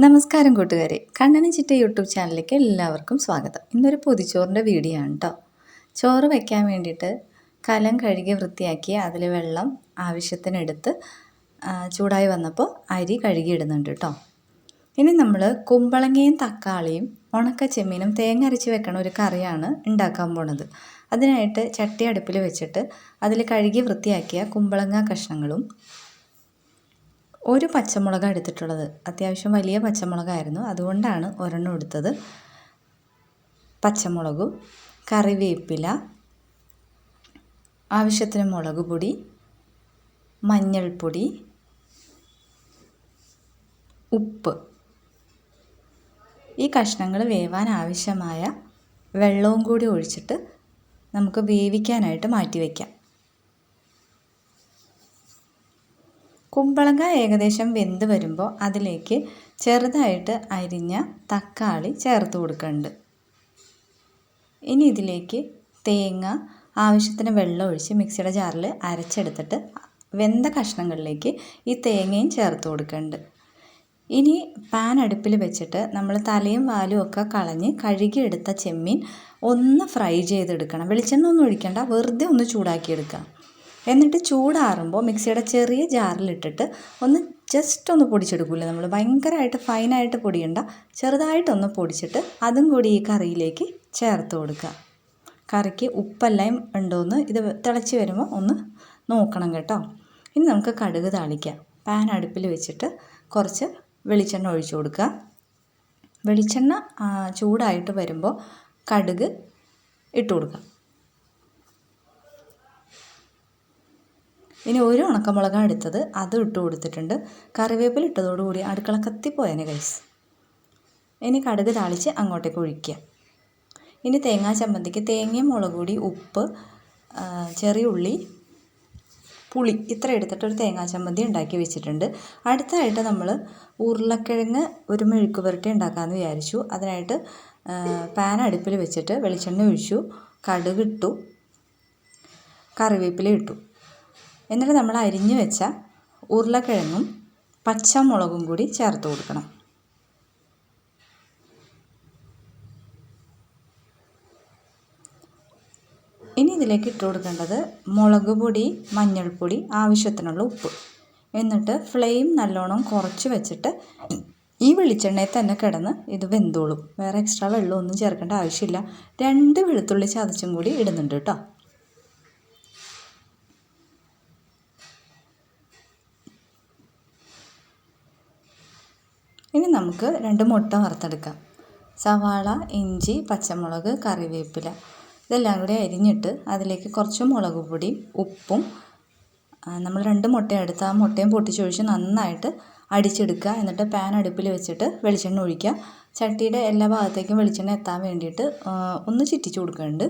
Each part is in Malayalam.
നമസ്കാരം കൂട്ടുകാരെ, കണ്ണനും ചിറ്റ യൂട്യൂബ് ചാനലിലേക്ക് എല്ലാവർക്കും സ്വാഗതം. ഇന്നൊരു പൊതിച്ചോറിൻ്റെ വീഡിയോ ആണ് കേട്ടോ. ചോറ് വയ്ക്കാൻ വേണ്ടിയിട്ട് കലം കഴുകി വൃത്തിയാക്കി അതിൽ വെള്ളം ആവശ്യത്തിനെടുത്ത് ചൂടായി വന്നപ്പോൾ അരി കഴുകിയിടുന്നുണ്ട് കേട്ടോ. ഇനി നമ്മൾ കുമ്പളങ്ങയും തക്കാളിയും ഉണക്ക ചെമ്മീനും തേങ്ങ അരച്ച് വെക്കണ ഒരു കറിയാണ് ഉണ്ടാക്കാൻ പോണത്. അതിനായിട്ട് ചട്ടി അടുപ്പിൽ വെച്ചിട്ട് അതിൽ കഴുകി വൃത്തിയാക്കിയ കുമ്പളങ്ങ കഷ്ണങ്ങളും ഒരു പച്ചമുളക് എടുത്തിട്ടുള്ളത്. അത്യാവശ്യം വലിയ പച്ചമുളകായിരുന്നു, അതുകൊണ്ടാണ് ഒരെണ്ണം എടുത്തത്. പച്ചമുളകും കറിവേപ്പില, ആവശ്യത്തിന് മുളക് പൊടി, മഞ്ഞൾപ്പൊടി, ഉപ്പ്. ഈ കഷ്ണങ്ങൾ വേവാൻ ആവശ്യമായ വെള്ളവും കൂടി ഒഴിച്ചിട്ട് നമുക്ക് വേവിക്കാനായിട്ട് മാറ്റി വയ്ക്കാം. കുമ്പളങ്ങ ഏകദേശം വെന്ത് വരുമ്പോൾ അതിലേക്ക് ചെറുതായിട്ട് അരിഞ്ഞ തക്കാളി ചേർത്ത് കൊടുക്കുന്നുണ്ട്. ഇനി ഇതിലേക്ക് തേങ്ങ ആവശ്യത്തിന് വെള്ളം ഒഴിച്ച് മിക്സിയുടെ ജാറിൽ അരച്ചെടുത്തിട്ട് വെന്ത കഷ്ണങ്ങളിലേക്ക് ഈ തേങ്ങയും ചേർത്ത് കൊടുക്കുന്നുണ്ട്. ഇനി പാൻ അടുപ്പിൽ വെച്ചിട്ട് നമ്മൾ തലയും വാലും ഒക്കെ കളഞ്ഞ് കഴുകിയെടുത്ത ചെമ്മീൻ ഒന്ന് ഫ്രൈ ചെയ്തെടുക്കണം. വെളിച്ചെണ്ണ ഒന്നും ഒഴിക്കണ്ട, വെറുതെ ഒന്ന് ചൂടാക്കിയെടുക്കാം. എന്നിട്ട് ചൂടാറുമ്പോൾ മിക്സിയുടെ ചെറിയ ജാറിലിട്ടിട്ട് ഒന്ന് ജസ്റ്റ് ഒന്ന് പൊടിച്ചെടുക്കില്ല. നമ്മൾ ഭയങ്കരമായിട്ട് ഫൈനായിട്ട് പൊടിയണ്ട, ചെറുതായിട്ടൊന്ന് പൊടിച്ചിട്ട് അതും കൂടി ഈ കറിയിലേക്ക് ചേർത്ത് കൊടുക്കുക. കറിക്ക് ഉപ്പെല്ലാം ഉണ്ടോയെന്ന് ഇത് തിളച്ച് വരുമ്പോൾ ഒന്ന് നോക്കണം കേട്ടോ. ഇനി നമുക്ക് കടുക് താളിക്കാം. പാൻ അടുപ്പിൽ വെച്ചിട്ട് കുറച്ച് വെളിച്ചെണ്ണ ഒഴിച്ചു കൊടുക്കുക. വെളിച്ചെണ്ണ ചൂടായിട്ട് വരുമ്പോൾ കടുക് ഇട്ട് കൊടുക്കുക. ഇനി ഒരു ഉണക്കമുളകാണ് എടുത്തത്, അത് ഇട്ട് കൊടുത്തിട്ടുണ്ട്. കറിവേപ്പില ഇട്ടതോടുകൂടി അടുക്കള കത്തിപ്പോയനെ ഗൈസ്. ഇനി കടുക് താളിച്ച് അങ്ങോട്ടേക്ക് ഒഴിക്കുക. ഇനി തേങ്ങാ ചമ്മന്തിക്ക് തേങ്ങയും മുളക് പൊടി, ഉപ്പ്, ചെറിയ ഉള്ളി, പുളി ഇത്ര എടുത്തിട്ടൊരു തേങ്ങാ ചമ്മന്തി ഉണ്ടാക്കി വെച്ചിട്ടുണ്ട്. അടുത്തായിട്ട് നമ്മൾ ഉരുളക്കിഴങ്ങ് ഒരു മെഴുക്ക് പുരട്ടി ഉണ്ടാക്കാമെന്ന് വിചാരിച്ചു. അതിനായിട്ട് പാൻ അടുപ്പിൽ വെച്ചിട്ട് വെളിച്ചെണ്ണ ഒഴിച്ചു, കടുക് ഇട്ടു, കറിവേപ്പില ഇട്ടു. എന്നിട്ട് നമ്മൾ അരിഞ്ഞു വെച്ച ഉരുളക്കിഴങ്ങും പച്ചമുളകും കൂടി ചേർത്ത് കൊടുക്കണം. ഇനി ഇതിലേക്ക് ഇട്ട് കൊടുക്കേണ്ടത് മുളക് പൊടി, മഞ്ഞൾപ്പൊടി, ആവശ്യത്തിനുള്ള ഉപ്പ്. എന്നിട്ട് ഫ്ലെയിം നല്ലോണം കുറച്ച് വെച്ചിട്ട് ഈ വെളിച്ചെണ്ണയിൽ തന്നെ കിടന്ന് ഇത് വെന്തോളും. വേറെ എക്സ്ട്രാ വെള്ളമൊന്നും ചേർക്കേണ്ട ആവശ്യമില്ല. 2 വെളുത്തുള്ളി ചതച്ചും കൂടി ഇടുന്നുണ്ട് കേട്ടോ. ഇനി നമുക്ക് 2 മുട്ട വറുത്തെടുക്കാം. സവാള, ഇഞ്ചി, പച്ചമുളക്, കറിവേപ്പില ഇതെല്ലാം കൂടി അരിഞ്ഞിട്ട് അതിലേക്ക് കുറച്ച് മുളക് പൊടി, ഉപ്പും, നമ്മൾ 2 മുട്ട എടുത്ത് ആ മുട്ടയും പൊട്ടിച്ചൊഴിച്ച് നന്നായിട്ട് അടിച്ചെടുക്കുക. എന്നിട്ട് പാൻ അടുപ്പിൽ വെച്ചിട്ട് വെളിച്ചെണ്ണ ഒഴിക്കുക. ചട്ടിയുടെ എല്ലാ ഭാഗത്തേക്കും വെളിച്ചെണ്ണ എത്താൻ വേണ്ടിയിട്ട് ഒന്ന് ചുറ്റിച്ച് കൊടുക്കുന്നുണ്ട്.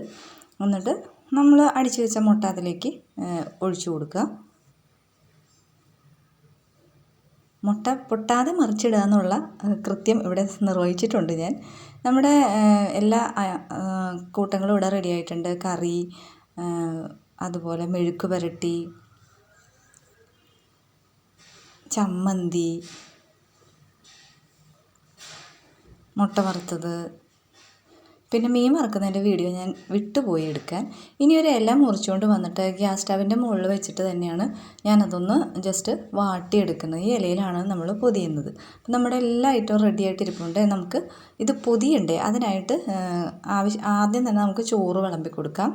എന്നിട്ട് നമ്മൾ അടിച്ചു വെച്ച മുട്ട അതിലേക്ക് ഒഴിച്ചു കൊടുക്കുക. മുട്ട പൊട്ടാതെ മറിച്ചിടുക എന്നുള്ള കൃത്യം ഇവിടെ നിർവഹിച്ചിട്ടുണ്ട് ഞാൻ. നമ്മുടെ എല്ലാ കൂട്ടങ്ങളും ഇവിടെ റെഡി ആയിട്ടുണ്ട്. കറി, അതുപോലെ മെഴുക്ക് പുരട്ടി, ചമ്മന്തി, മുട്ട വറുത്തത്, പിന്നെ മീൻ വറുക്കുന്നതിൻ്റെ വീഡിയോ ഞാൻ വിട്ടുപോയി എടുക്കാൻ. ഇനി ഒരു ഇല മുറിച്ചുകൊണ്ട് വന്നിട്ട് ഗ്യാസ് സ്റ്റവിൻ്റെ മുകളിൽ വെച്ചിട്ട് തന്നെയാണ് ഞാനതൊന്ന് ജസ്റ്റ് വാട്ടിയെടുക്കുന്നത്. ഈ ഇലയിലാണ് നമ്മൾ പൊതിയുന്നത്. അപ്പം നമ്മുടെ എല്ലാ ഐറ്റവും റെഡി ആയിട്ടിരിപ്പുണ്ട്. നമുക്ക് ഇത് പൊതിയണ്ടേ, അതിനായിട്ട് ആദ്യം തന്നെ നമുക്ക് ചോറ് വിളമ്പി കൊടുക്കാം.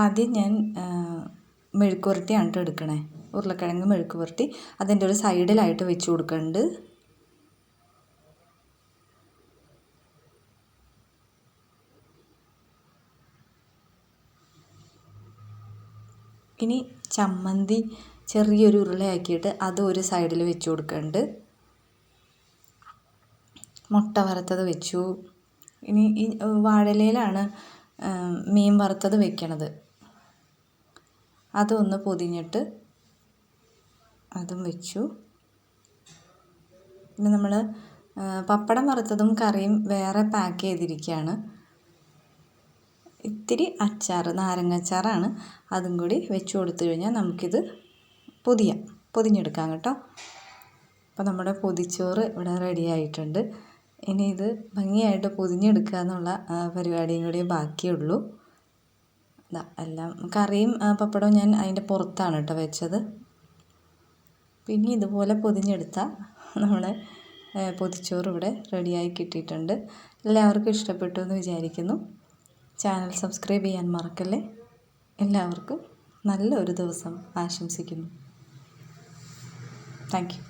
ആദ്യം ഞാൻ മെഴുക്ക് പുരട്ടിയാണ് കേട്ടോ എടുക്കണേ. ഉരുളക്കിഴങ്ങ് മെഴുക്ക് പുരട്ടി അതിൻ്റെ ഒരു സൈഡിലായിട്ട് വെച്ച് കൊടുക്കുന്നുണ്ട്. ഇനി ചമ്മന്തി ചെറിയൊരു ഉരുളയാക്കിയിട്ട് അത് ഒരു സൈഡിൽ വെച്ച് കൊടുക്കുന്നുണ്ട്. മുട്ട വറുത്തത് വെച്ചു. ഇനി ഈ വാഴയിലയിലാണ് മീൻ വറുത്തത് വെക്കണത്. അതൊന്ന് പൊതിഞ്ഞിട്ട് അതും വെച്ചു. പിന്നെ നമ്മൾ പപ്പടം വറുത്തതും കറിയും വേറെ പാക്ക് ചെയ്തിരിക്കുകയാണ്. ഇത്തിരി അച്ചാർ, നാരങ്ങ അച്ചാറാണ്, അതും കൂടി വെച്ച് കൊടുത്തു കഴിഞ്ഞാൽ നമുക്കിത് പൊതിഞ്ഞെടുക്കാം കേട്ടോ. അപ്പോൾ നമ്മുടെ പൊതിച്ചോറ് ഇവിടെ റെഡി ആയിട്ടുണ്ട്. ഇനി ഇത് ഭംഗിയായിട്ട് പൊതിഞ്ഞെടുക്കുക എന്നുള്ള പരിപാടിയും കൂടി ബാക്കിയുള്ളൂ. എല്ലാം കറിയും പപ്പടവും ഞാൻ അതിൻ്റെ പുറത്താണ് കേട്ടോ വെച്ചത്. പിന്നെ ഇതുപോലെ പൊതിഞ്ഞെടുത്താൽ നമ്മുടെ പൊതിച്ചോറ് ഇവിടെ റെഡിയായി കിട്ടിയിട്ടുണ്ട്. എല്ലാവർക്കും ഇഷ്ടപ്പെട്ടു എന്ന് വിചാരിക്കുന്നു. ചാനൽ സബ്സ്ക്രൈബ് ചെയ്യാൻ മറക്കല്ലേ. എല്ലാവർക്കും നല്ലൊരു ദിവസം ആശംസിക്കുന്നു. Thank you.